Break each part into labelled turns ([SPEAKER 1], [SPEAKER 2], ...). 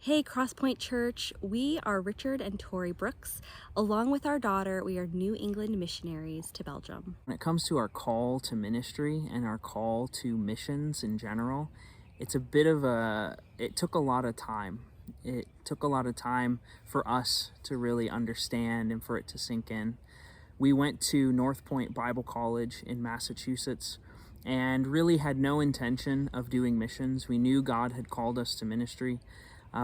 [SPEAKER 1] Hey, Crosspoint Church, we are Richard and Tori Brooks. Along with our daughter, we are New England missionaries to Belgium.
[SPEAKER 2] When it comes to our call to ministry and our call to missions in general, it took a lot of time. It took a lot of time for us to really understand and for it to sink in. We went to North Point Bible College in Massachusetts and really had no intention of doing missions. We knew God had called us to ministry.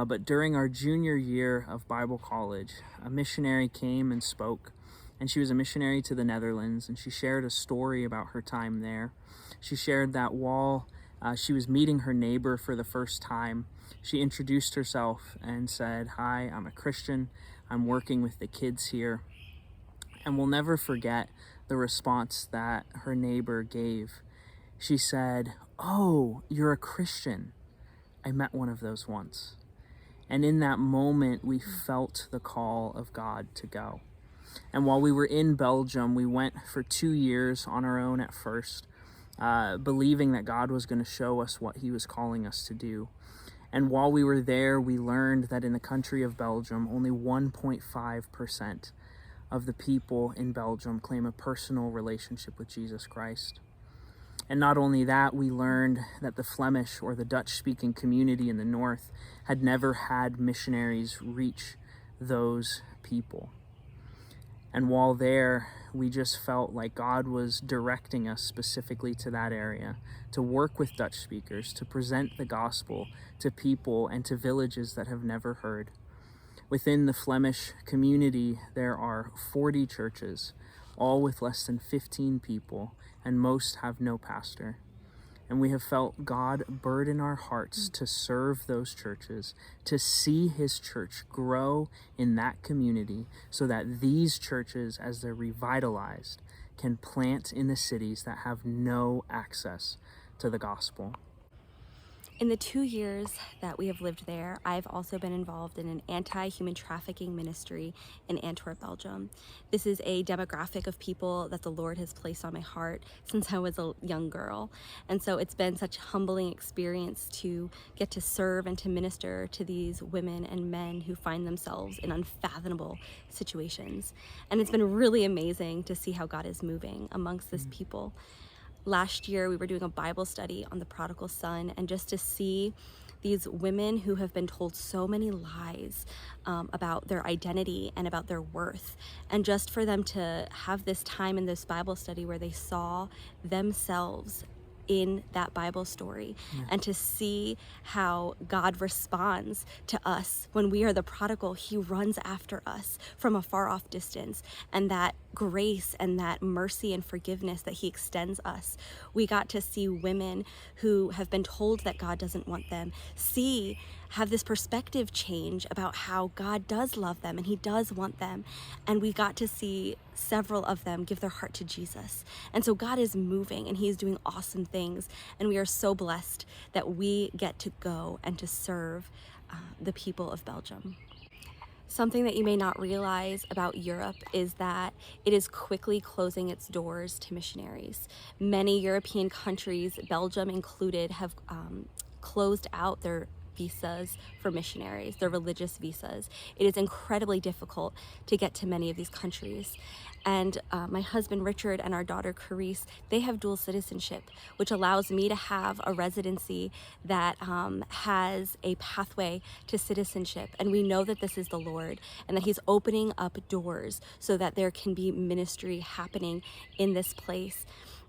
[SPEAKER 2] But during our junior year of Bible college, a missionary came and spoke, and she was a missionary to the Netherlands, and she shared a story about her time there. She shared that while she was meeting her neighbor for the first time, she introduced herself and said, "Hi, I'm a Christian. I'm working with the kids here." And we'll never forget the response that her neighbor gave. She said, "Oh, you're a Christian. I met one of those once." And in that moment, we felt the call of God to go. And while we were in Belgium, we went for 2 years on our own at first, believing that God was going to show us what he was calling us to do. And while we were there, we learned that in the country of Belgium, only 1.5% of the people in Belgium claim a personal relationship with Jesus Christ. And not only that, we learned that the Flemish or the Dutch-speaking community in the north had never had missionaries reach those people. And while there, we just felt like God was directing us specifically to that area, to work with Dutch speakers, to present the gospel to people and to villages that have never heard. Within the Flemish community, there are 40 churches, all with less than 15 people, and most have no pastor. And we have felt God burden our hearts to serve those churches, to see his church grow in that community so that these churches, as they're revitalized, can plant in the cities that have no access to the gospel.
[SPEAKER 1] In the 2 years that we have lived there, I've also been involved in an anti-human trafficking ministry in Antwerp, Belgium. This is a demographic of people that the Lord has placed on my heart since I was a young girl. And so it's been such a humbling experience to get to serve and to minister to these women and men who find themselves in unfathomable situations. And it's been really amazing to see how God is moving amongst this people. Last year, we were doing a Bible study on the prodigal son, and just to see these women who have been told so many lies about their identity and about their worth, and just for them to have this time in this Bible study where they saw themselves in that Bible story, and to see how God responds to us when we are the prodigal. He runs after us from a far off distance, and that grace and that mercy and forgiveness that he extends us. We got to see women who have been told that God doesn't want them have this perspective change about how God does love them and he does want them. And we got to see several of them give their heart to Jesus. And so God is moving and he's doing awesome things. And we are so blessed that we get to go and to serve the people of Belgium. Something that you may not realize about Europe is that it is quickly closing its doors to missionaries. Many European countries, Belgium included, have closed out their visas for missionaries, their religious visas. It is incredibly difficult to get to many of these countries. And my husband Richard and our daughter Carice, they have dual citizenship, which allows me to have a residency that has a pathway to citizenship. And we know that this is the Lord and that he's opening up doors so that there can be ministry happening in this place.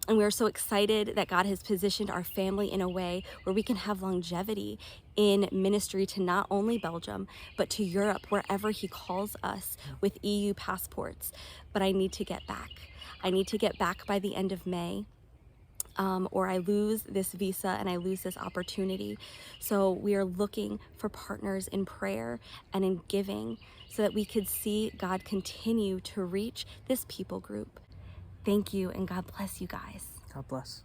[SPEAKER 1] And we are so excited that God has positioned our family in a way where we can have longevity in ministry to not only Belgium, but to Europe, wherever he calls us with EU passports. But I need to get back. I need to get back by the end of May. Or I lose this visa and I lose this opportunity. So we are looking for partners in prayer and in giving so that we could see God continue to reach this people group. Thank you, and God bless you guys.
[SPEAKER 2] God bless.